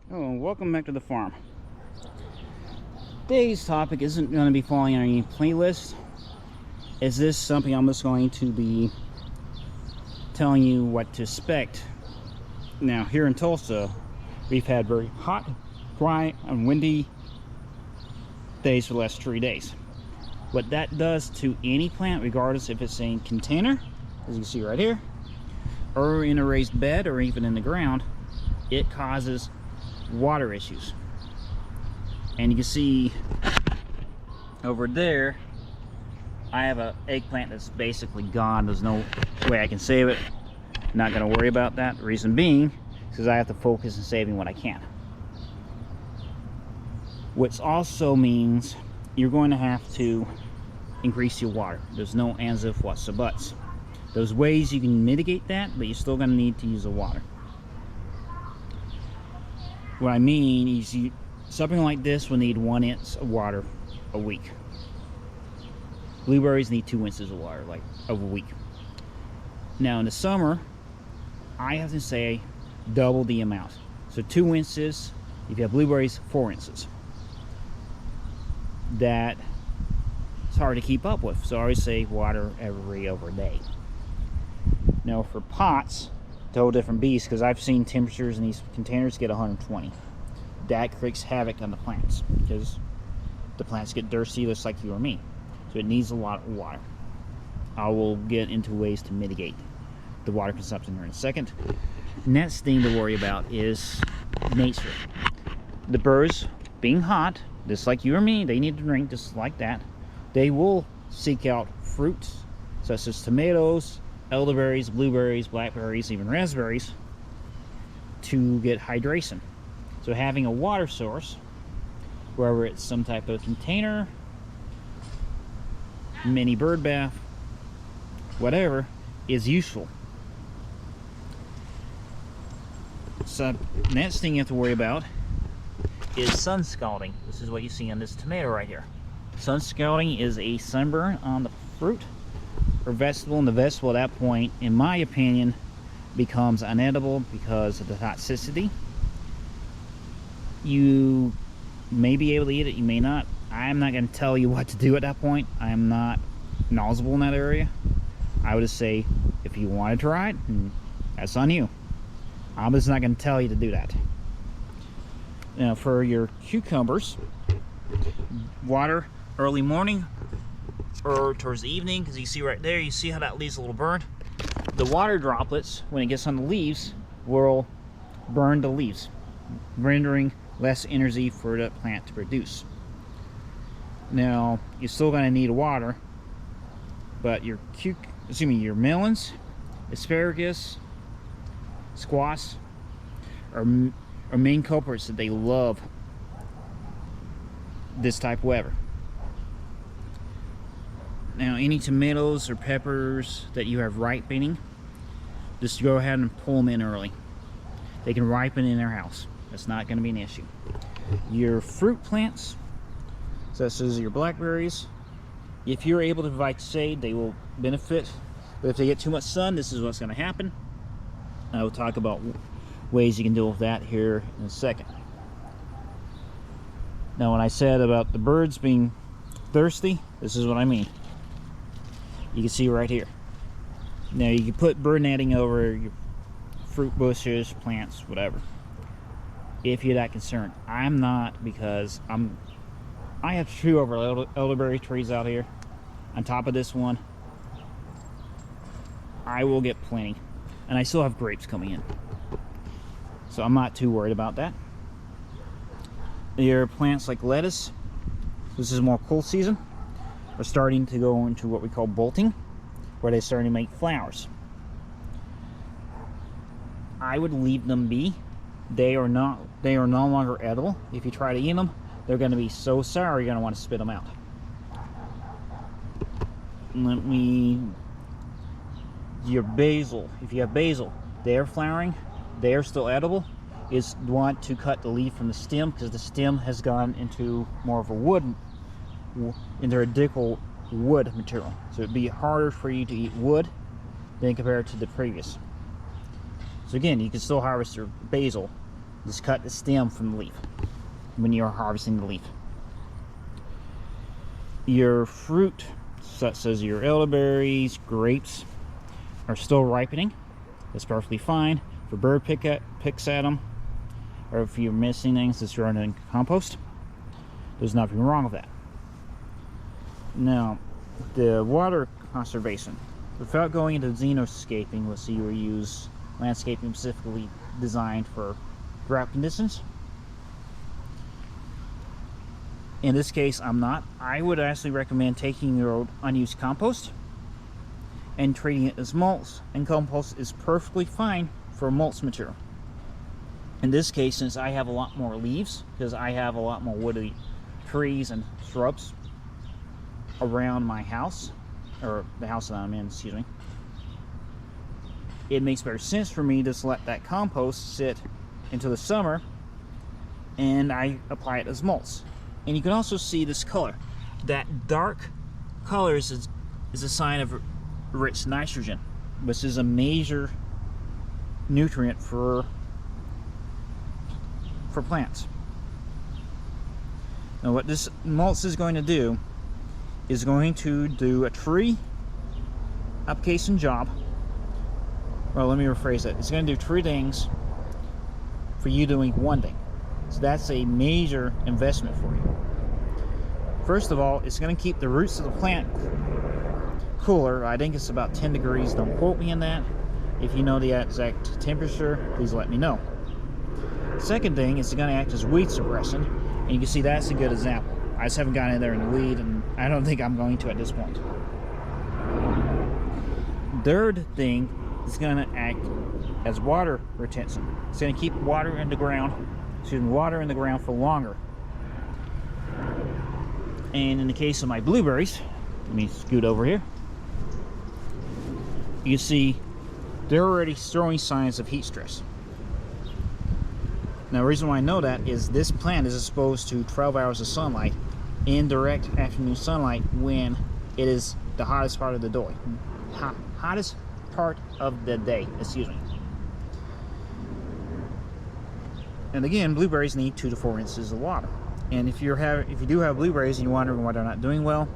Oh, welcome back to the farm. Today's topic isn't going to be falling on any playlist. Is this something I'm just going to be telling you what to expect? Now, here in Tulsa, we've had very hot, dry, and windy days for the last 3 days. What that does to any plant, regardless if it's in a container, as you can see right here, or in a raised bed, or even in the ground, it causes water issues. And you can see over there I have an eggplant that's basically gone. There's no way I can save it. Not going to worry about that. The reason being is because I have to focus on saving what I can, which also means you're going to have to increase your water. There's no ands, if, whats, or buts. There's ways you can mitigate that, but you're still going to need to use the water. What I mean is something like this will need 1 inch of water a week. Blueberries need 2 inches of water a week. Now in the summer, I have to say double the amount. So 2 inches, if you have blueberries, 4 inches. That it's hard to keep up with. So I always say water every other day. Now for pots, it's a whole different beast, because I've seen temperatures in these containers get 120. That creates havoc on the plants because the plants get thirsty just like you or me. So it needs a lot of water. I will get into ways to mitigate the water consumption here in a second. Next thing to worry about is nature. The birds, being hot, just like you or me, they need to drink just like that. They will seek out fruits such as tomatoes, elderberries, blueberries, blackberries, even raspberries to get hydration. So having a water source, whether it's some type of container, mini bird bath, whatever, is useful. So next thing you have to worry about is sun scalding. This is what you see on this tomato right here. Sun scalding is a sunburn on the fruit or vegetable, and the vegetable at that point, in my opinion, becomes unedible because of the toxicity. You may be able to eat it, you may not. I'm not going to tell you what to do at that point. I am not knowledgeable in that area. I would just say, if you want to try it, that's on you. I'm just not going to tell you to do that. Now for your cucumbers, water early morning or towards the evening, because you see right there, you see how that leaves a little burn. The water droplets, when it gets on the leaves, will burn the leaves, rendering less energy for the plant to produce. Now you're still going to need water, but your melons, asparagus, squash are main culprits that they love this type of weather. Now any tomatoes or peppers that you have ripening, just go ahead and pull them in early. They can ripen in their house. That's not going to be an issue. Your fruit plants, such as your blackberries, if you're able to provide shade, they will benefit. But if they get too much sun, this is what's going to happen. I will talk about ways you can deal with that here in a second. Now when I said about the birds being thirsty, this is what I mean. You can see right here. Now you can put bird netting over your fruit bushes, plants, whatever, if you're that concerned. I'm not, because I have 2 over elderberry trees out here. On top of this one, I will get plenty, and I still have grapes coming in, so I'm not too worried about that. Your plants like lettuce, this is more cool season, are starting to go into what we call bolting, where they're starting to make flowers. I would leave them be. They are no longer edible. If you try to eat them, they're going to be so sour you're going to want to spit them out. Your basil, if you have basil, they're flowering, they are still edible. Is want to cut the leaf from the stem, because the stem has gone into more of a wood, into a dickel wood material. So it'd be harder for you to eat wood than compared to the previous. So again, you can still harvest your basil, Just cut the stem from the leaf when you're harvesting the leaf. Your fruit, such as your elderberries, grapes, are still ripening. That's perfectly fine. If a bird picks at them, or if you're missing things that's thrown in compost, there's nothing wrong with that. Now, the water conservation. Without going into xenoscaping, let's say you use landscaping specifically designed for drought conditions. In this case, I'm not. I would actually recommend taking your unused compost and treating it as mulch, and compost is perfectly fine for mulch material. In this case, since I have a lot more leaves, because I have a lot more woody trees and shrubs around my house, or the house that I'm in, excuse me, it makes better sense for me to just let that compost sit into the summer and I apply it as mulch. And you can also see this color. That dark color is a sign of rich nitrogen, which is a major nutrient for plants. Now what this mulch is going to do is going to do a tree application job. Well, let me rephrase that. It's going to do 3 things for you doing 1 thing. So that's a major investment for you. First of all, it's going to keep the roots of the plant cooler. I think it's about 10 degrees. Don't quote me on that. If you know the exact temperature, please let me know. Second thing, it's going to act as weed suppression, and you can see that's a good example. I just haven't gotten in there and weed, and I don't think I'm going to at this point. Third thing, it's going to act as water retention. It's going to keep water in the ground for longer. And in the case of my blueberries, let me scoot over here. You can see they're already showing signs of heat stress. Now, the reason why I know that is this plant is exposed to 12 hours of sunlight in direct afternoon sunlight when it is the hottest part of the day. Hottest part of the day, excuse me. And again, blueberries need 2 to 4 inches of water. And if you do have blueberries and you're wondering why they're not doing well,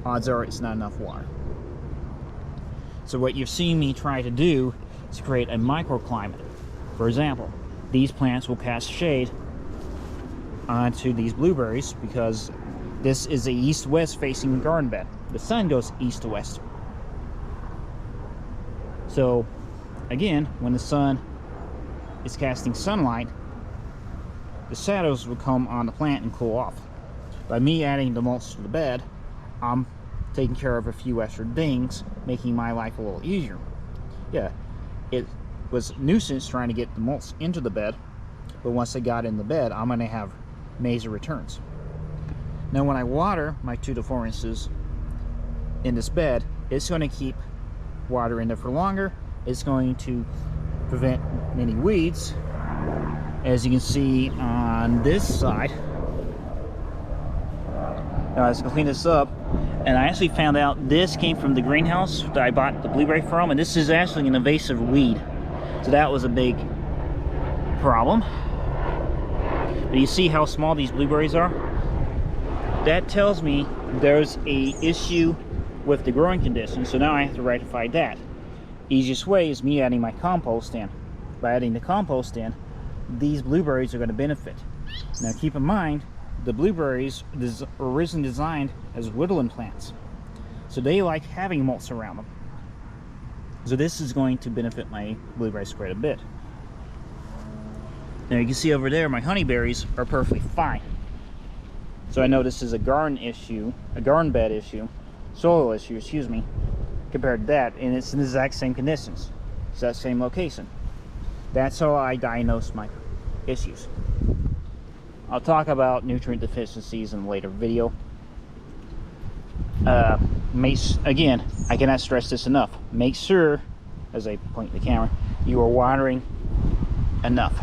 odds are it's not enough water. So what you've seen me try to do is create a microclimate. For example, these plants will cast shade onto these blueberries because this is a east-west facing garden bed. The sun goes east to west. So again, when the sun is casting sunlight, the shadows will come on the plant and cool off. By me adding the mulch to the bed, I'm taking care of a few extra things, making my life a little easier. Yeah, it was a nuisance trying to get the mulch into the bed, but once I got in the bed, I'm going to have major returns. Now when I water my 2 to 4 inches in this bed, it's going to keep water in there for longer. It's going to prevent many weeds. As you can see on this side, now I was going to clean this up, and I actually found out this came from the greenhouse that I bought the blueberry from, and this is actually an invasive weed. So that was a big problem. But you see how small these blueberries are? That tells me there's a issue with the growing conditions, so now I have to rectify that. Easiest way is me adding my compost in. By adding the compost in, these blueberries are going to benefit. Now keep in mind, the blueberries were originally designed as woodland plants, so they like having mulch around them. So this is going to benefit my blueberries quite a bit. Now you can see over there my honeyberries are perfectly fine. So I know this is a garden issue, a garden bed issue, soil issue, excuse me, compared to that, and it's in the exact same conditions. It's that same location. That's how I diagnose my issues. I'll talk about nutrient deficiencies in a later video. Again, I cannot stress this enough. Make sure, as I point the camera, you are watering enough.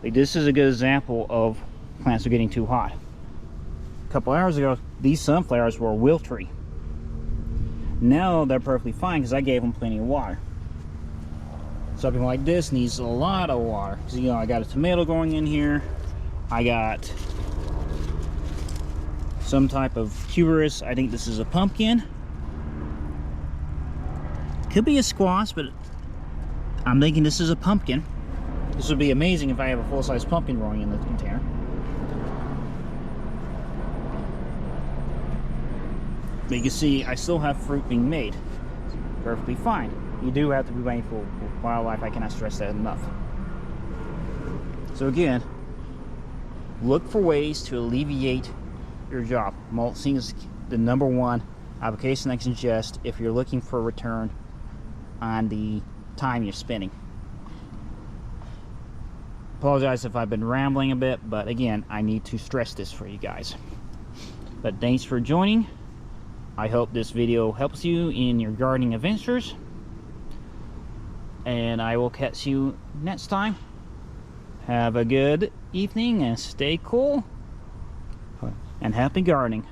Like this is a good example of plants are getting too hot. a couple hours ago, these sunflowers were wiltery. Now they're perfectly fine because I gave them plenty of water. Something like this needs a lot of water. So, you know, I got a tomato growing in here. I got some type of tuberous. I think this is a pumpkin. Could be a squash, but I'm thinking this is a pumpkin. This would be amazing if I have a full-size pumpkin growing in the container. But you can see I still have fruit being made. Perfectly fine. You do have to be mindful of wildlife. I cannot stress that enough. So again, look for ways to alleviate your job. Mulching is the #1 application I can suggest if you're looking for a return on the time you're spending. Apologize if I've been rambling a bit, but again, I need to stress this for you guys. But thanks for joining. I hope this video helps you in your gardening adventures. And I will catch you next time. Have a good evening and stay cool. And happy gardening.